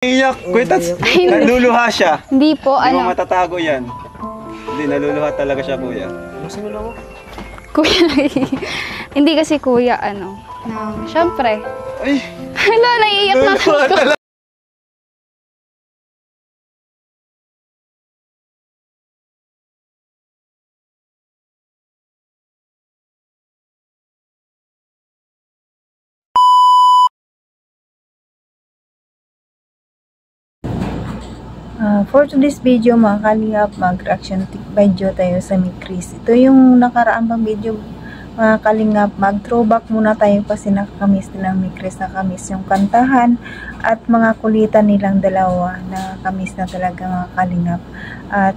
Iyak, kuya, naluluha siya. Hindi po, Hindi ano. mo matatago yan. Hindi, naluluha talaga siya, kuya. Ano sinula mo? Kuya, hindi kasi kuya, ano. Syempre. Ay! Hala, naiiyak na ako. For today's video mga kalingap, mag-reaction video tayo sa Mikris. Ito yung nakaraang pang video mga kalingap, mag-throwback muna tayo kasi nakakamiss din ng Mikris, nakakamiss yung kantahan at mga kulitan nilang dalawa, nakakamiss na talaga mga kalingap.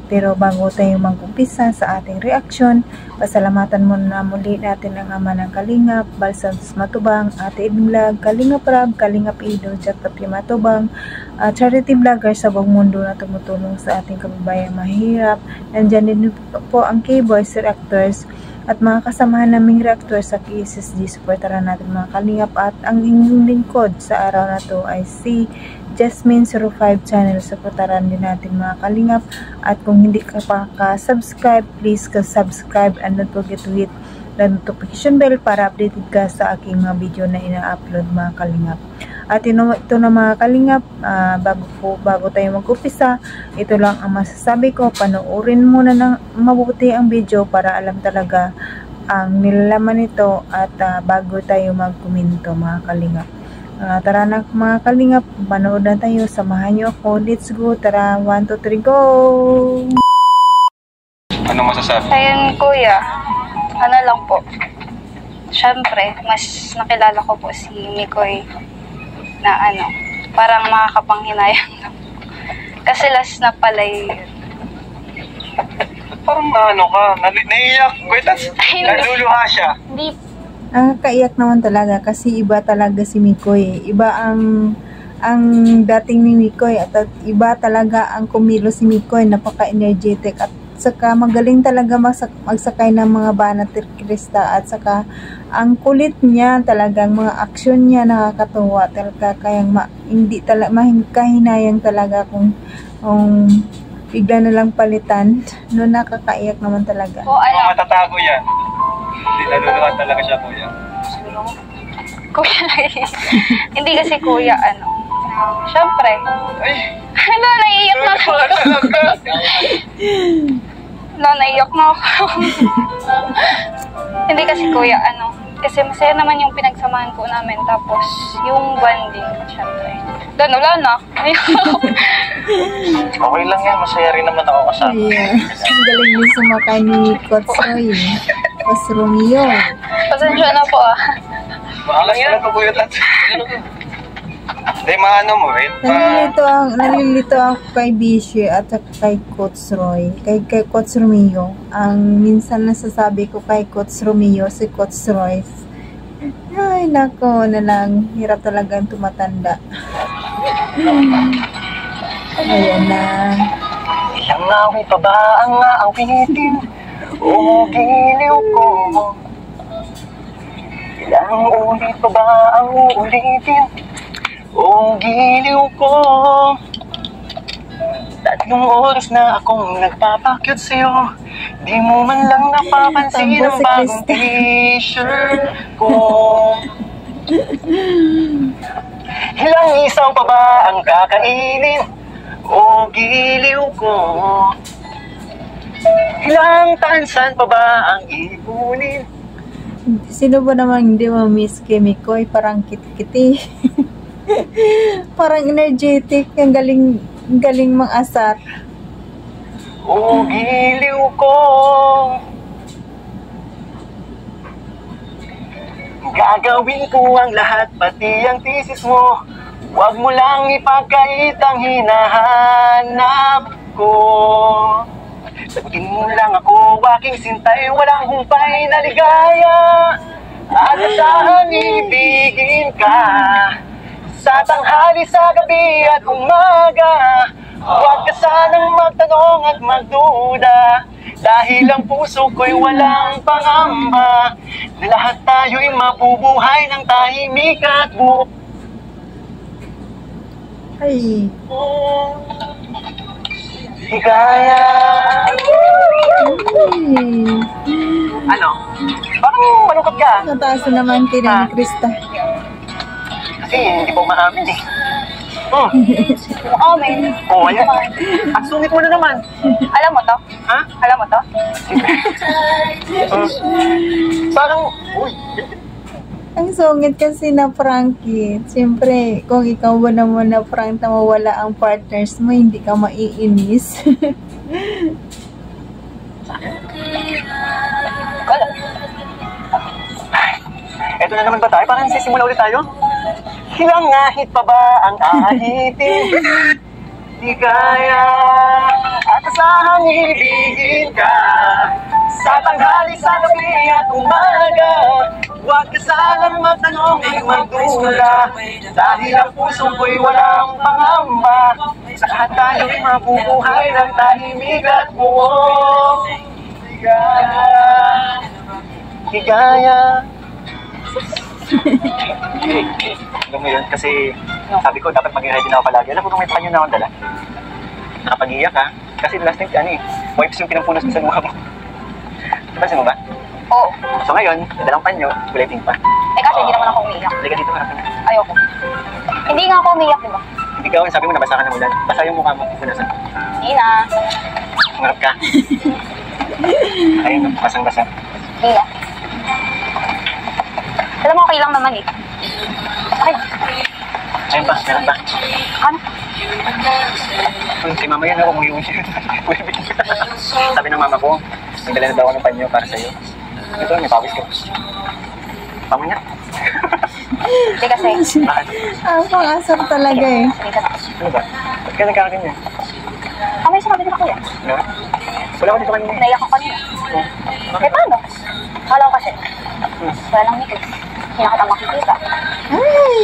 Pero bago tayo mag-umpisa sa ating reaction, pasalamatan muna muli natin ang ama ng kalingap, Balsams Matubang, Ate Ed Vlog, Kalingap Rab, Kalingap Ido, Jackapi Matubang, charity vlogger sa buong mundo na tumutulong sa ating kababayang mahirap. Nandyan din po ang K-Boys Reactors at mga kasamahan naming reactors sa KSSG. Supportaran natin mga kalingap at ang inyong lingkod sa araw na to ay si Jasmine05 channel. Supportaran din natin mga kalingap at kung hindi ka pa ka-subscribe, please ka-subscribe and don't forget to hit the notification bell para updated ka sa aking mga video na ina-upload mga kalingap. At ito na mga kalingap, bago tayo mag-upisa, ito lang ang masasabi ko, panoorin muna ng mabuti ang video para alam talaga ang nilalaman nito at bago tayo mag-komento mga kalingap. Tara na mga kalingap, panood na tayo, samahan nyo ako, let's go, tara, 1, 2, 3, go! Ano masasabi? Ayun kuya, ano lang po. Syempre, mas nakilala ko po si Mikoy na ano, parang makakapanghinayang lang. Kasi last na pala yun. Parang ano ka, naiiyak, kuya, naluluha siya. Hindi. Kaiyak naman talaga kasi iba talaga si Mikoy. Iba ang dating ni Mikoy at iba talaga ang kumilos si Mikoy, napaka-energetic at saka magaling talaga magsakay ng mga banat krista at saka ang kulit niya, talagang mga aksyon niya nakakatuwa talaga, kaya hindi talaga mahikahinayang talaga kung bigla na lang palitan. No, nakakaiyak naman talaga. O ano? Matatago yan. Hindi, naluluha talaga siya, kuya. Kuya, hindi kasi kuya, ano. Syempre. Ay! Hala, naiiyak na ako. Naiiyak na ako. Hindi kasi kuya, ano. Kasi masaya naman yung pinagsamahan ko namin. Tapos, yung bonding, syempre. Doon, wala na. Okay lang yan, masaya rin naman ako kasama. Ayan. Ang galing din sumakay ni Coach Roy. Coach Romeo. Pasensya na po ah. Baka lang yan, kuya, hindi, maano mo, eh. Nalilito ako kay Bishi at kay Coach Roy, kay Coach Romeo. Ang minsan nasasabi ko kay Coach Romeo, si Coach Roy. Ay, nako na lang. Hirap talagang tumatanda. Ayan na. Ilang awit pa ba ang aawitin? O giliw ko? Ilang ulit pa ba ang uulitin? O giliw ko? 3 oras na akong nagpapakyut sa'yo, di mo man lang napapansin ang bagong t-shirt ko. Ilang isaw pa ba ang kakainin? O giliw ko? Ilang tansan pa ba ang ipunin? Sino ba naman hindi ma-miss kay Mikoy? Parang kit-kiti. Parang energetic, ang galing mang-asar. O giliw ko, gagawin ko ang lahat, pati ang thesis mo. Huwag mo lang ipagkait ang hinahanap ko. Sagutin mo lang ako, aking sintay, walang humpay na ligaya. At asahang ibigin ka sa tanghali, sa gabi at umaga. Huwag ka sanang magtanong at magduda, dahil ang puso ko'y walang pangamba na lahat tayo'y mabubuhay ng tahimik at buo. Ay. Higaya. Ano? Parang malungkot ka. Mataas na naman kay ni Krista. Kasi hindi po maamin eh. Amen. Oo, ayan. Ang sungit mo na naman. Alam mo to? Ha? Alam mo to? Parang, uy. Ang sungit kasi na Frankie. Siyempre, kung ikaw ba naman na prank na mawala ang partners mo, hindi ka maiinis. Wala. Eto na naman ba tayo? Parang sisimula ulit tayo? Ilang ahit pa ba ang ahitin? Di kaya at asahang ibigin ka sa tanghali, sa gabi at umaga. Huwag ka sanang magtanong ay magdula, dahil ang pusong ko'y walang pangamba. Sa lahat tayo'y mabubuhay ng tahimik at buong higaya. Higaya. Alam mo yun, kasi sabi ko dapat maging ready na ako palagi. Alam mo kung may panyo na akong dala. Nakapag-iyak ha. Kasi last time, wipes yung pinampunas ko sa mukha mo. Napansin mo ba? Oo. So ngayon, may dalang panyo, kulay pink pa. Kasi hindi naman ako umiiyak. Halika dito, harap ka na. Ayoko. Hindi nga ako umiiyak, di ba? Hindi ka, sabi mo nabasa ka ng ulan. Basa yung mukha mo, punasan. Hindi na. Umarap ka. Ayun, basang-basa. Hindi na. Alam mo, okay lang naman eh. Ay, Ayun ba, meron ba? ano? Si mama yan, ako umuwi siya. Sabi ng mama ko, may dala na daw ako ng panyo para sa'yo. Ito, may pawis ko. Pamo niya. Hindi kasi. Bakit? Ang pang-asar talaga eh. Dito na. Ano ba? Ba't ka nagkakaganyan? May sinabi din ako yan. No? Wala ko dito kanina. Naiyak ako kanina. Eh, paano? Kala ko kasi. Wala lang mikit. Hindi na kita makikita. Ay!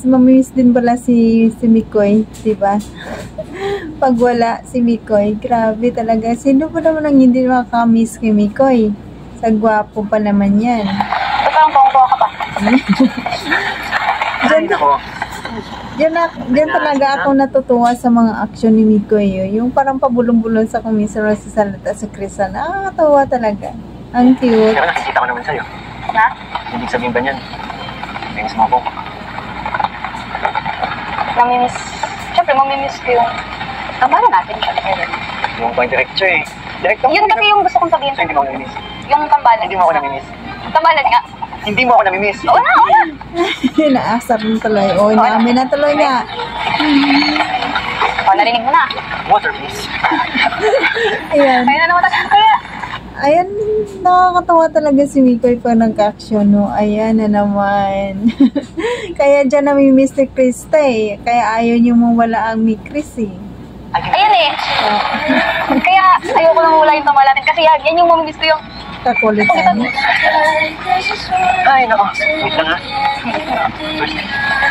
Mamimiss din pala si Mikoy, diba? Pag wala si Mikoy, grabe talaga. Sino pa naman ang hindi makakamiss kay Mikoy? Sa gwapo pa naman yan. Eh, parang tuwang-tuwa ka pa. Ay, nako. Diyan talaga ako natutuwa sa mga aksyon ni Mikoy. Yung parang pabulong-bulong sa kumisara sa salita sa Krista. Nakakatawa talaga. Ang cute. Pero nakikita ko naman sa'yo. Na? Hindi sabihin ba niyan? Namiss mo ako. Namimiss. Siyempre, mamimiss ko yung tambalan natin. Siyempre. Yung point director eh. Director Yun kasi yung gusto kong sabihin. So, hindi mo ako namimiss. Yung tambalan. Hindi mo ako namimiss. Tambalan nga. Hindi mo ako namimiss. Oo na, oo na. Naasar mo tuloy. O, inamin na tuloy nga. O, narinig mo na. Water, please. Ayan. Kaya na naman tayo. Kaya. Ayan, nakakatawa talaga si Mikoy pag nag-action, no? Ayan na naman. Kaya dyan namimiss ni Krista eh. Kaya ayaw niyo mawala ang Mikris eh. Ayan eh. Kaya ayoko nang wala yung tamalatin. Kasi yan yung mamimiss ko yung Kakulitan. Ay, nako. Wait lang ha. First,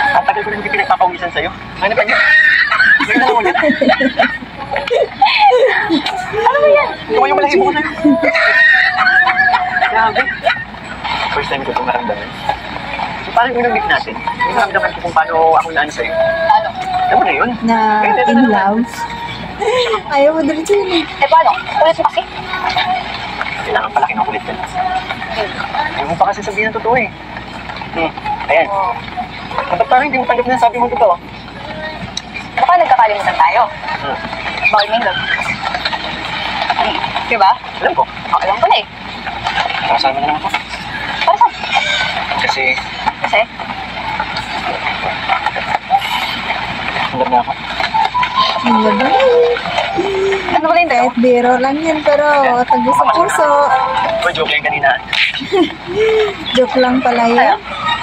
ang tagal ko na hindi pinagpapawisan sa'yo. Ano pa niya? Ngayon na lang ulit. ano ba yan? Tumayo malahi mo ko sa'yo. Grabe. First time ko itong maramdaman. So, parang unang-meet natin. Yung maramdaman ko kung paano ako naano sa'yo. Ano? Alam mo na yun? Na in love. Ayaw mo dali dyan eh. Eh paano? Ulit mo kasi? Kailangan pala kinukulit ka na. Ayaw mo pa kasi sabihin ng totoo eh. Ayan. Ba't parang hindi mo tanggap na sabi mo totoo? Baka nagkakalimutan tayo. Bakit may love? Diba? Alam ko. Alam ko na eh. Kasama na naman ako. Para saan? Kasi, Kasi? tanggap na ako. Ano ba rin tayo? Kahit biro lang yan, pero tago sa puso. O, joke yan kanina. Joke lang pala Ano? yan.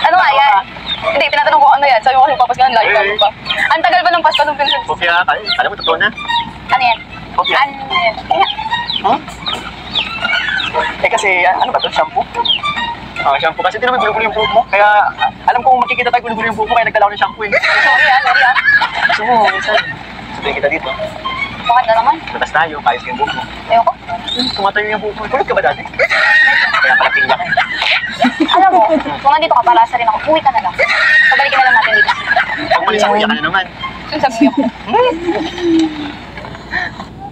Ano nga yan? Hindi, tinatanong ko ano yan. Sabi ko kasi papas ka ng layo ka pa. Ang tagal ba ng Pasko nung pinsan? Kopya ka. Alam mo, totoo na. Ano yan? Kopya. Ano yan? Kaya, Huh? Eh kasi, ano ba ito? Shampoo? Shampoo. Kasi di naman gulo-gulo yung buhok mo. Kaya, alam ko makikita tayo gulo-gulo yung buhok mo, kaya nagdala ko ng shampoo eh. sorry ah. Gusto mo, minsan, sabihin kita dito. Bakit na naman? Labas tayo, paayos yung buhok mo. Ayoko. Tumatayo yung buhok mo. Kulot ka ba dati? Kaya pala pinggan ka. Alam mo, kung nandito ka para sa rin ako, uwi ka na lang. Pabalikin na lang natin dito. Pag mali sa kuya ka na naman. Ang sabi niyo.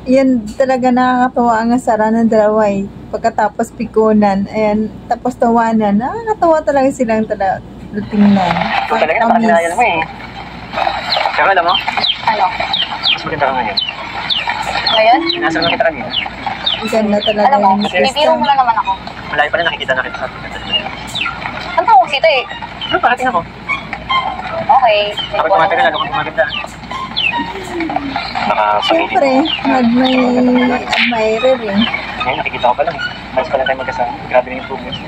Yan talaga nakakatawa ang asara ng dalawa eh. Pagkatapos pikunan, ayan, tapos tawanan. Nakakatawa talaga silang tingnan. Ito talaga napakasinayan mo eh. Kaya alam mo, Ano? mas maganda ka ngayon. Ngayon? Nasa lang kita kanina. Ang ganda talaga Alam mo, yung bibiro mo na naman ako. Malayo pala nakikita na kita sa atin. Ang tawag sito eh. Ano, parating ako. Okay. Kapag tumatagal, lalo kong maganda. Siyempre, may admirer eh. Ngayon, nakikita ko pa lang eh. Malis pa lang tayo magkasama. Grabe na yung improvements.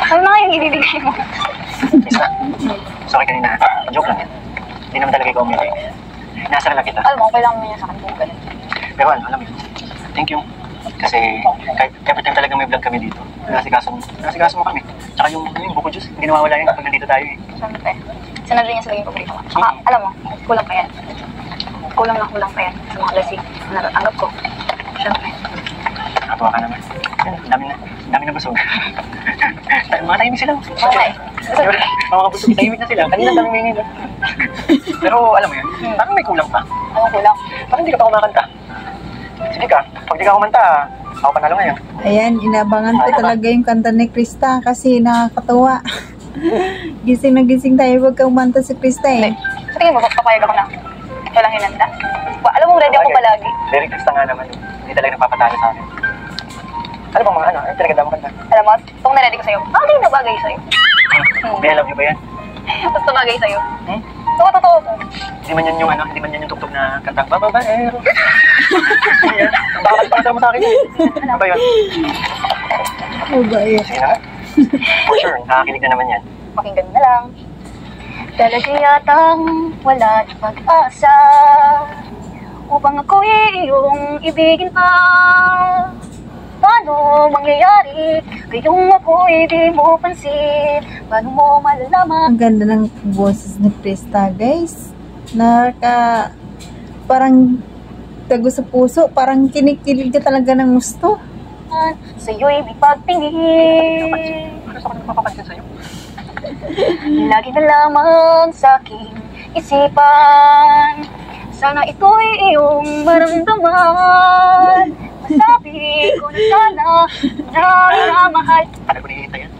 Ano na yung ibibigay mo? Isa. Sorry kanina. Joke lang yan. Hindi naman talaga ikaw umili. Nasa lang kita. Alam mo, kailangan mo niya sa akin kung ganun. Pero ano, alam mo yun. Thank you. Kasi kahit every time talaga may vlog kami dito. Nasikaso mo kami. Tsaka yung buko juice, hindi nawawala yun kapag nandito tayo eh. Siyempre. Sanad rin yan sa laging paborito ko. Saka, alam mo, kulang pa yan. Kulang pa yan sa mga lasing na natatanggap ko. Siyempre. Nakatawa ka naman. Yan, dami na busog. Mga tahimik sila. Okay. Mga busog, tahimik na sila. Kanina dami may ngin. Pero alam mo yun, parang may kulang pa. Ano kulang? Parang hindi ka pa kumakanta. Sige ka, pag di ka kumanta, ako panalo ngayon. Ayan, inabangan ko talaga yung kanta ni Krista kasi nakakatawa. Gising na gising tayo pagka umanta si Krista eh. Sa tingin mo, papayag ako na walang hinanda? Alam mo, ready ako palagi. Very Krista nga naman. Hindi talaga nagpapatalo sa akin. Ano bang mga ano? Ano talaga damo kanta? Alam mo, itong na-ready ko sa'yo, bagay na bagay sa'yo. May I love you ba yan? Basta bagay sa'yo. Hmm? Totoo. Hindi man yan yung ano, hindi man yan yung tugtog na kantang bababaero. Yan. Ang bakal mo sa akin yun. Ano ba yun? Oh ba eh. Sige na nga. For sure, nakakilig na naman yan. Pakinggan na lang. Talaga yatang wala na pag-asa upang ako'y iyong ibigin pa. Paano mangyayari kayong ako'y di mo pansin? Paano mo malalaman? Ang ganda ng boses ni Krista, guys. Parang tago sa puso, parang kinikilig ka talaga ng gusto. Sa'yo'y may pagtingin. Ano sa ako nagpapapansin sa'yo? Lagi na lamang sa aking isipan. Sana ito'y iyong maramdaman. Masabi ko na sana na mahal. Ano ko nihihintay yan?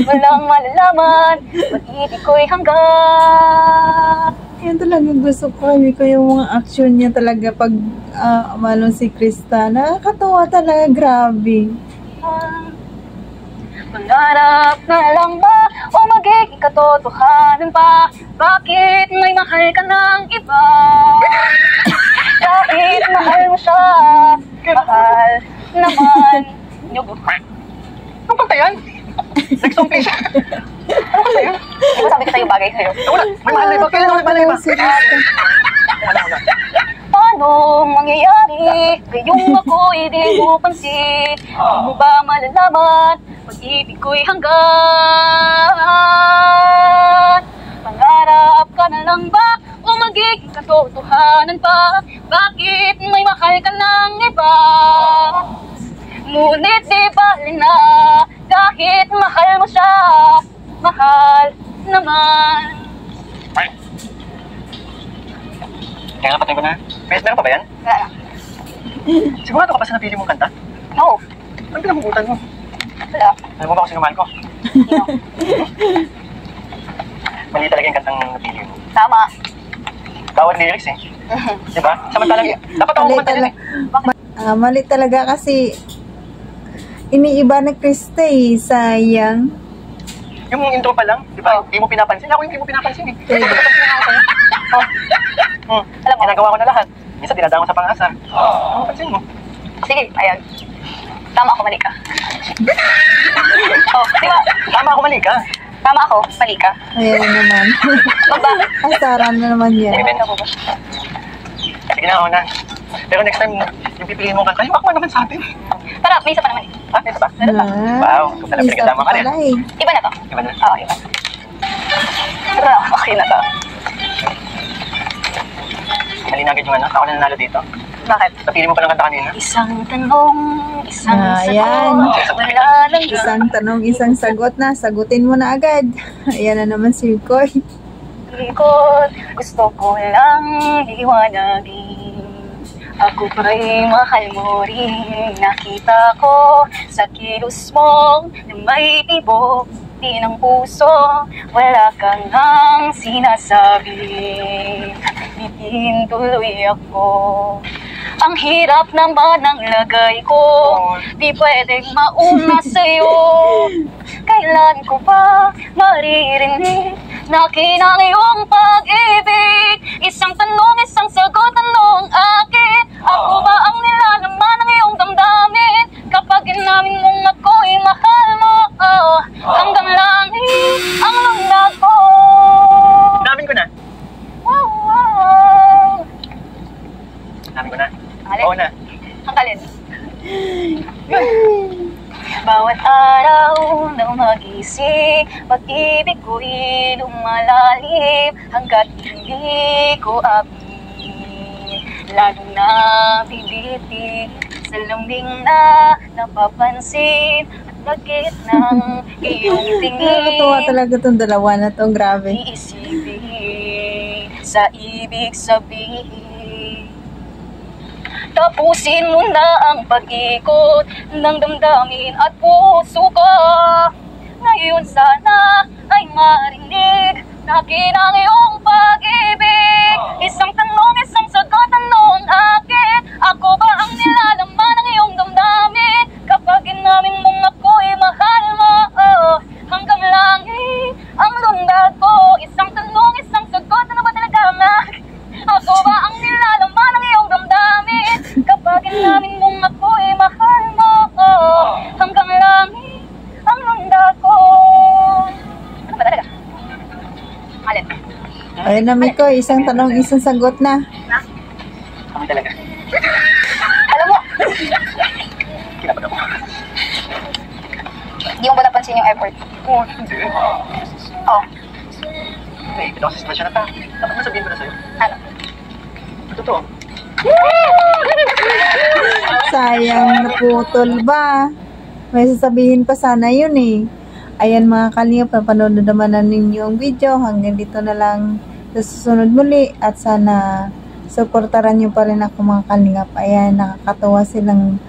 Walang malalaman. Pag-ibig ko'y hanggang. Yan talaga gusto ko. Sabi ko yung mga action niya talaga pag malong si Krista. Nakakatawa talaga, grabe. Mangarap na lang ba o magiging katotohanan pa? Bakit may mahal ka ng iba? Kahit mahal mo siya, mahal naman. Anong kanta yan? Next song please. Anong kanta yan? Di ba sabi ko sa'yo bagay sa'yo? Wala, may mahal na iba. Kailan may mahal na iba? Si Krista. Wala. Paano mangyayari kayong ako'y di mo pansin? Di mo ba malalaman? Pag-ibig ko'y hanggan. Pangarap ka na lang ba o magiging katotohanan pa? Bakit may mahal ka ng iba? Ngunit di bali na kahit mahal mo siya, mahal naman. Kaya napatay ko na. Meron pa ba yan? Wala. Sigurado ka pa sa napili mong kanta? No, Ano pinamugutan mo? wala. Alam mo ba kung sino mahal ko? No. Mali talaga yung kantang napili mo. Tama. Bawal lyrics eh. Diba? Samantalang, dapat ako Mali kumanta yun eh. Mali talaga kasi iniiba na Krista eh. Sayang. Yung intro pa lang, di ba? Hindi mo pinapansin. Ako yung hindi mo pinapansin eh. Pwede. Pinapansin ako sa'yo. Alam mo, Ginagawa ko na lahat. Minsan dinadaan ko sa pang-asa. Ano pansin mo? sige, ayan. Tama ako, mali ka. Oh, di ba? Tama ako, mali ka. Tama ako, mali ka. Ayan naman. Bakit? Asaran na naman yan. Sige na ako na. Pero next time, yung pipiliin mo kanta, yung ako naman sa atin. Tara, may isa pa naman eh. Ha? Ito ba? Wow, kung talagang isa pinagkatama pa ka rin. pala eh. Iba na to. Diba na? Oo, iba. Tara, okay na to. Mali na agad yung ano, ako na nanalo dito. Bakit? Napili mo palang kanta kanina. Isang tanong isang Ayan. sagot, wala lang Isang tanong, isang sagot na. Sagutin mo na agad. Ayan na naman si Koy. ikot. Gusto ko lang liwanagin. Ako pa'y mahal mo rin. Nakita ko sa kilos mo na may tibok ng puso. Wala kang ang sinasabi. Bitin tuloy ako. Ang hirap naman ng lagay ko. Di pwedeng mauna sa'yo. Kailan ko ba maririnig na kinang iyong pag-ibig? Isang tanong, isang sagot, tanong akin. Ako ba ang nilalaman ng iyong damdamin? Kapag inamin mong ako'y mahal mo, hanggang langit ang lundag ko. Namin ko na. Wow, wow. Namin ko na. Alin? Oo na. Ang alin? Bawat araw na magising, pag-ibig ko'y lumalalim hanggat hindi ko amin. Lalo na bibitig sa lambing na napapansin at lagit ng iyong Nakakatuwa tingin. talaga itong dalawa na to. Grabe. Iisipin sa ibig sabihin. Tapusin mo na ang pag-ikot ng damdamin at puso ko. Ngayon sana ay marinig na kinang iyong pag-ibig. Isang tanong, isang sagot, tanong akin. Ako ba ang nilalaman ng iyong damdamin? Kapag inamin mong ako'y mahal mo, hanggang langit ang lundag ko. Isang tanong, isang sagot, ano ba talaga nga? Ako ba ang nilalaman ng iyong damdamin? Kapag inamin mong ako'y mahal mo, hanggang langit ang lundag ko. Ano ba talaga? Alin? Ayun na, Miko. Isang tanong, isang sagot na. Kami talaga. Alam mo, Kinapad ako. hindi mo ba napansin yung effort? Oo, hindi. Oh, Hey, ito kasi sitwasyon na ta. Dapat masabihin ko na sa'yo. ano? Totoo. Sayang, naputol ba? May sasabihin pa sana yun eh. Ayan mga kalingap, napanood na naman na ninyo ang video. Hanggang dito na lang sa susunod muli. At sana supportaran nyo pa rin ako mga kalingap. Ayan, nakakatawa silang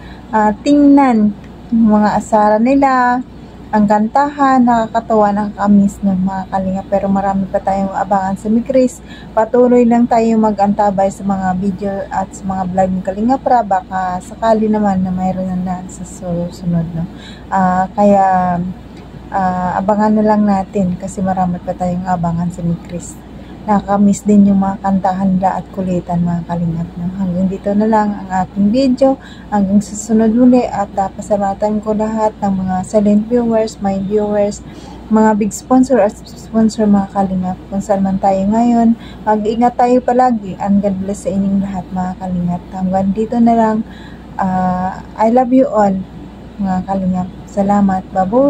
tingnan. Yung mga asara nila, ang kantahan, nakakatawa, nakakamiss ng mga kalingap. Pero marami pa tayong abangan sa Mikris. Patuloy lang tayo mag-antabay sa mga video at sa mga vlog ng Kalingap Ra. Baka sakali naman na mayroon na sa susunod. No? Kaya abangan na lang natin kasi marami pa tayong abangan sa Mikris. Nakakamiss din yung mga kantahan nila at kulitan mga kalingap. No? Hanggang dito na lang ang aking video. Hanggang susunod muli at pasalamatan ko lahat ng mga silent viewers, my viewers, mga big sponsor at sponsor mga kalingap. Kung saan man tayo ngayon, mag-ingat tayo palagi. And God bless sa inyong lahat mga kalingap. Hanggang dito na lang. I love you all mga kalingap. Salamat. Babu!